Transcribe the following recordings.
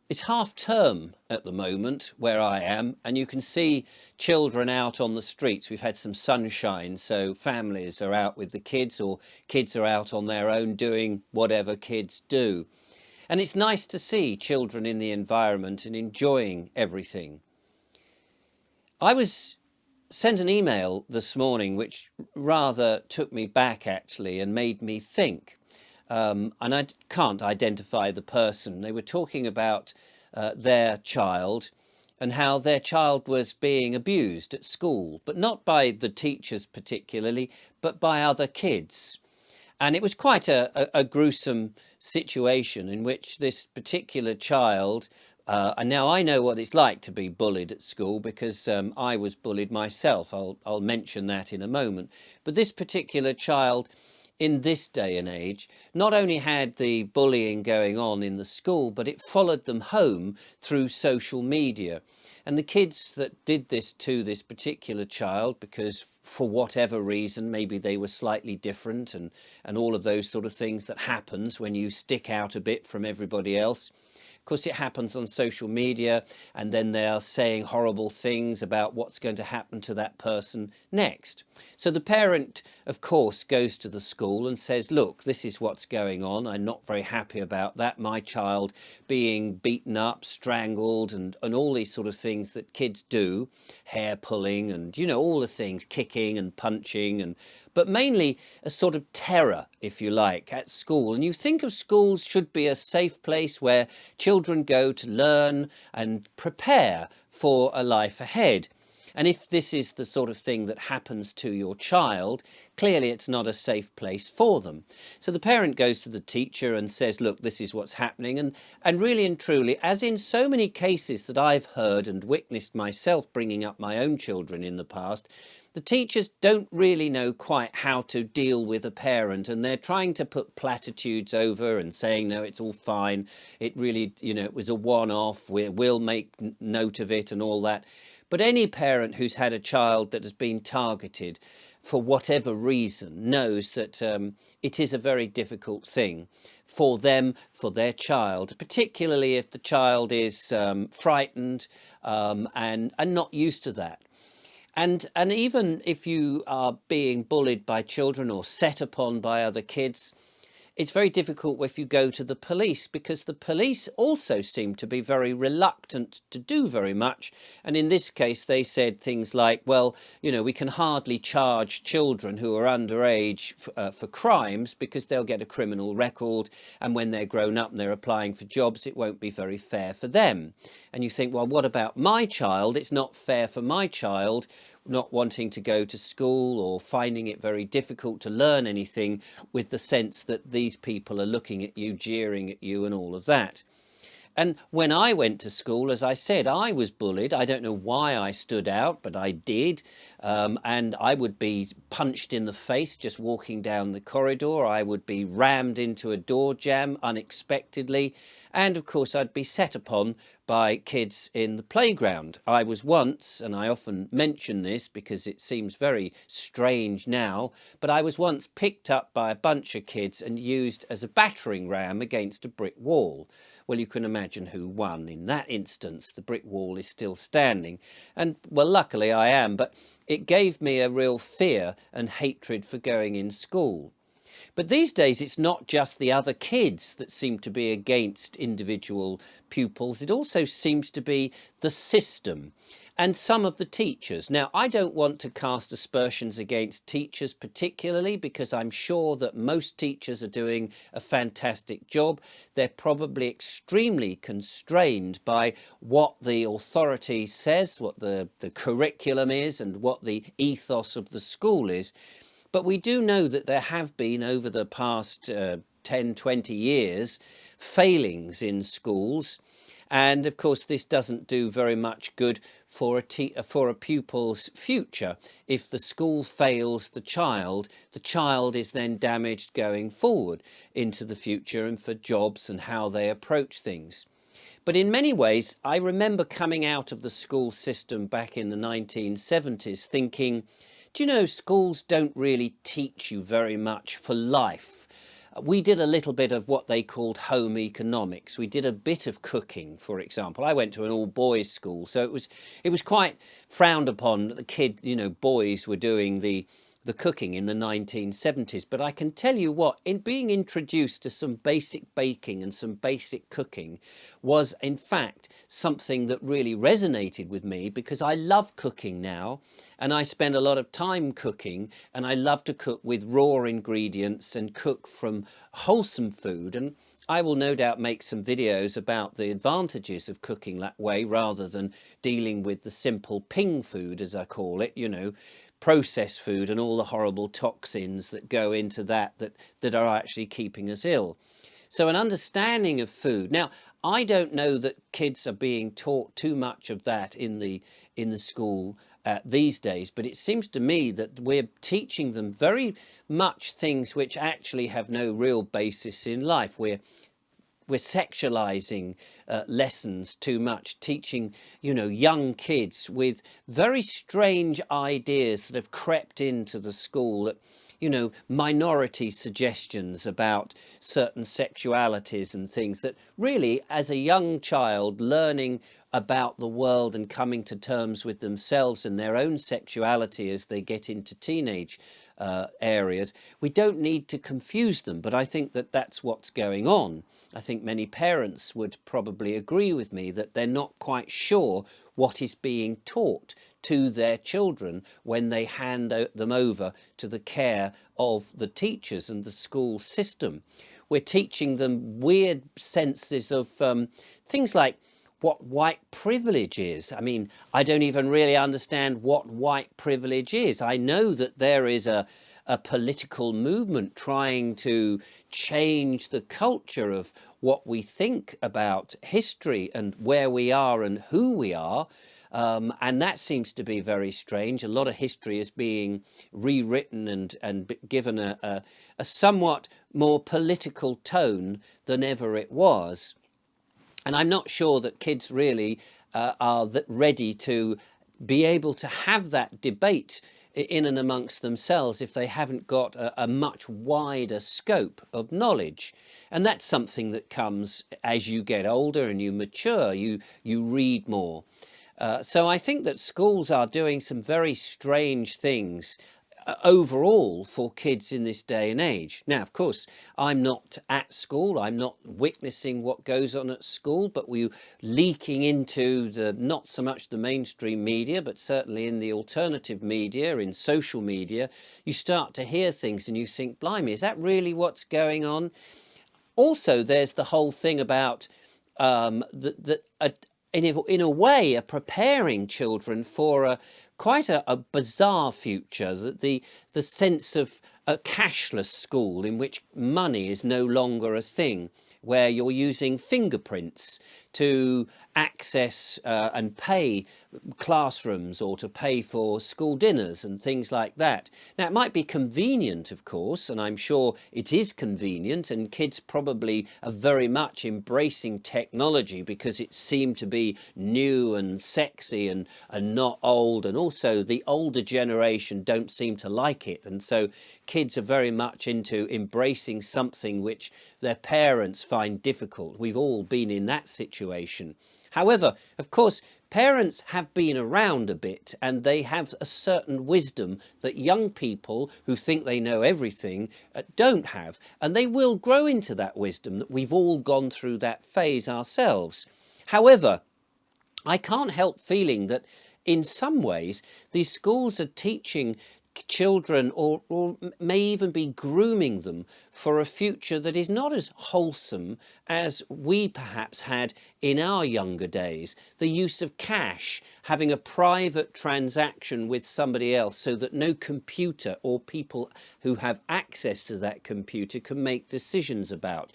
It's half term at the moment where I am, and you can see children out on the streets. We've had some sunshine, so families are out with the kids, or kids are out on their own doing whatever kids do. And it's nice to see children in the environment and enjoying everything. I was sent an email this morning which rather took me back actually and made me think. And I can't identify the person. They were talking about their child and how their child was being abused at school, but not by the teachers particularly, but by other kids. And it was quite a gruesome situation in which this particular child, and now I know what it's like to be bullied at school because I was bullied myself. I'll mention that in a moment. But this particular child in this day and age not only had the bullying going on in the school, but it followed them home through social media. And the kids that did this to this particular child, because for whatever reason, maybe they were slightly different and all of those sort of things that happens when you stick out a bit from everybody else. Of course, it happens on social media, and then they are saying horrible things about what's going to happen to that person next. So the parent, of course, goes to the school and says, look, this is what's going on. I'm not very happy about that. My child being beaten up, strangled, and all these sort of things that kids do, hair pulling and, you know, all the things, kicking and punching, and but mainly a sort of terror, if you like, at school. And you think of schools should be a safe place where children go to learn and prepare for a life ahead. And if this is the sort of thing that happens to your child, clearly it's not a safe place for them. So the parent goes to the teacher and says, look, this is what's happening. And really and truly, as in so many cases that I've heard and witnessed myself bringing up my own children in the past, the teachers don't really know quite how to deal with a parent, and they're trying to put platitudes over and saying, no, it's all fine. It really, you know, it was a one-off. We'll make note of it and all that. But any parent who's had a child that has been targeted for whatever reason knows that it is a very difficult thing for them, for their child, particularly if the child is frightened and not used to that. And even if you are being bullied by children or set upon by other kids, it's very difficult if you go to the police, because the police also seem to be very reluctant to do very much. And in this case, they said things like, well, you know, we can hardly charge children who are underage for crimes because they'll get a criminal record. And when they're grown up and they're applying for jobs, it won't be very fair for them. And you think, well, what about my child? It's not fair for my child not wanting to go to school or finding it very difficult to learn anything, with the sense that these people are looking at you, jeering at you and all of that. And when I went to school, as I said, I was bullied. I don't know why I stood out, but I did. And I would be punched in the face just walking down the corridor. I would be rammed into a door jamb unexpectedly. And of course, I'd be set upon by kids in the playground. I was once, and I often mention this because it seems very strange now, but I was once picked up by a bunch of kids and used as a battering ram against a brick wall. Well, you can imagine who won in that instance. The brick wall is still standing. And, well, luckily I am, but it gave me a real fear and hatred for going in school. But these days, it's not just the other kids that seem to be against individual pupils. It also seems to be the system and some of the teachers. Now, I don't want to cast aspersions against teachers particularly, because I'm sure that most teachers are doing a fantastic job. They're probably extremely constrained by what the authority says, what the curriculum is, and what the ethos of the school is. But we do know that there have been, over the past 10, 20 years, failings in schools. And of course, this doesn't do very much good for a pupil's future. If the school fails the child is then damaged going forward into the future and for jobs and how they approach things. But in many ways, I remember coming out of the school system back in the 1970s thinking, do you know, schools don't really teach you very much for life. we did a little bit of what they called home economics. We did a bit of cooking, for example. I went to an all boys school, so it was quite frowned upon that the kid, you know, boys were doing the cooking in the 1970s. But I can tell you what, in being introduced to some basic baking and some basic cooking was in fact something that really resonated with me, because I love cooking now and I spend a lot of time cooking, and I love to cook with raw ingredients and cook from wholesome food. And I will no doubt make some videos about the advantages of cooking that way rather than dealing with the simple ping food, as I call it, you know, processed food and all the horrible toxins that go into that are actually keeping us ill. So an understanding of food. Now, I don't know that kids are being taught too much of that in the school these days, but it seems to me that we're teaching them very much things which actually have no real basis in life. We're sexualizing lessons too much, teaching, you know, young kids with very strange ideas that have crept into the school, that, you know, minority suggestions about certain sexualities and things that really, as a young child, learning about the world and coming to terms with themselves and their own sexuality as they get into teenage areas, we don't need to confuse them. But I think that that's what's going on. I think many parents would probably agree with me that they're not quite sure what is being taught to their children when they hand them over to the care of the teachers and the school system. We're teaching them weird senses of things like what white privilege is. I mean, I don't even really understand what white privilege is. I know that there is a political movement trying to change the culture of what we think about history and where we are and who we are. And that seems to be very strange. A lot of history is being rewritten and given a somewhat more political tone than ever it was. And I'm not sure that kids really are ready to be able to have that debate in and amongst themselves if they haven't got a much wider scope of knowledge. And that's something that comes as you get older and you mature, you read more. So I think that schools are doing some very strange things overall for kids in this day and age. Now, of course, I'm not at school, I'm not witnessing what goes on at school, but we're leaking into the, not so much the mainstream media, but certainly in the alternative media, in social media, you start to hear things and you think, blimey, is that really what's going on? Also, there's the whole thing about in a way, are preparing children for quite a bizarre future, that the sense of a cashless school in which money is no longer a thing, where you're using fingerprints to access and pay classrooms or to pay for school dinners and things like that. Now, it might be convenient, of course, and I'm sure it is convenient, and kids probably are very much embracing technology because it seemed to be new and sexy and not old, and also the older generation don't seem to like it, and so kids are very much into embracing something which their parents find difficult. We've all been in that situation. However, of course, parents have been around a bit and they have a certain wisdom that young people who think they know everything don't have. And they will grow into that wisdom, that we've all gone through that phase ourselves. However, I can't help feeling that in some ways these schools are teaching children or may even be grooming them for a future that is not as wholesome as we perhaps had in our younger days. The use of cash, having a private transaction with somebody else so that no computer or people who have access to that computer can make decisions about.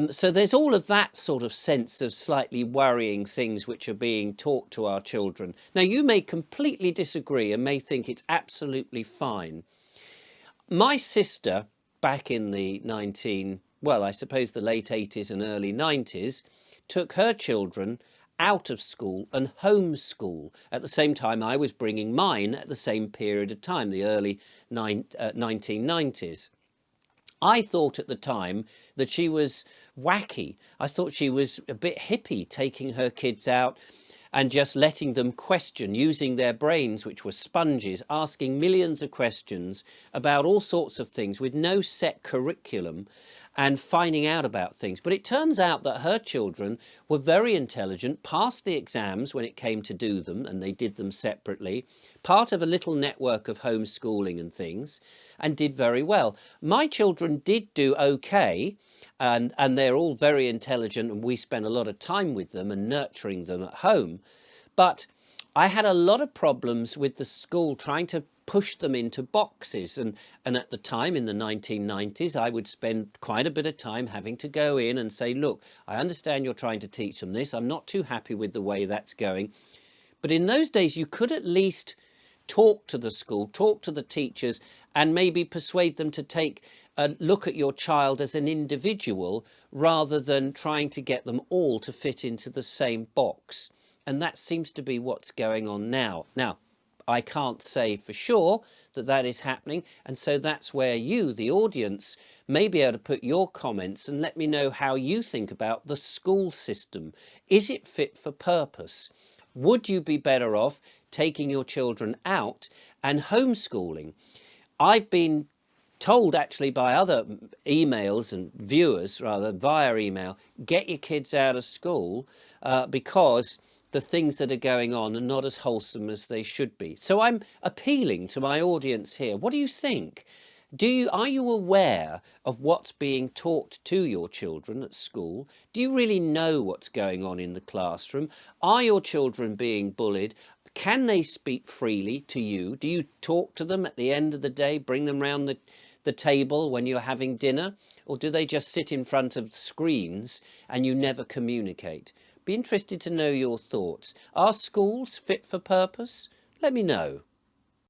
So there's all of that sort of sense of slightly worrying things which are being taught to our children. Now, you may completely disagree and may think it's absolutely fine. My sister, back in the I suppose the late 80s and early 90s, took her children out of school and homeschool at the same time I was bringing mine at the same period of time, the early 1990s. I thought at the time that she was wacky. I thought she was a bit hippie, taking her kids out and just letting them question, using their brains, which were sponges, asking millions of questions about all sorts of things with no set curriculum and finding out about things. But it turns out that her children were very intelligent, passed the exams when it came to do them, and they did them separately, part of a little network of homeschooling and things, and did very well. My children did do okay, and they're all very intelligent, and we spent a lot of time with them and nurturing them at home. But I had a lot of problems with the school trying to push them into boxes, and at the time in the 1990s I would spend quite a bit of time having to go in and say, look, I understand you're trying to teach them this, I'm not too happy with the way that's going. But in those days you could at least talk to the school, talk to the teachers, and maybe persuade them to take a look at your child as an individual rather than trying to get them all to fit into the same box. And that seems to be what's going on now. Now, I can't say for sure that that is happening. And so that's where you, the audience, may be able to put your comments and let me know how you think about the school system. Is it fit for purpose? Would you be better off taking your children out and homeschooling? I've been told actually by other emails and viewers, rather, via email, get your kids out of school because the things that are going on are not as wholesome as they should be. So I'm appealing to my audience here. What do you think? Are you aware of what's being taught to your children at school? Do you really know what's going on in the classroom? Are your children being bullied? Can they speak freely to you? Do you talk to them at the end of the day, bring them round the table when you're having dinner? Or do they just sit in front of screens and you never communicate? Be interested to know your thoughts. Are schools fit for purpose? Let me know.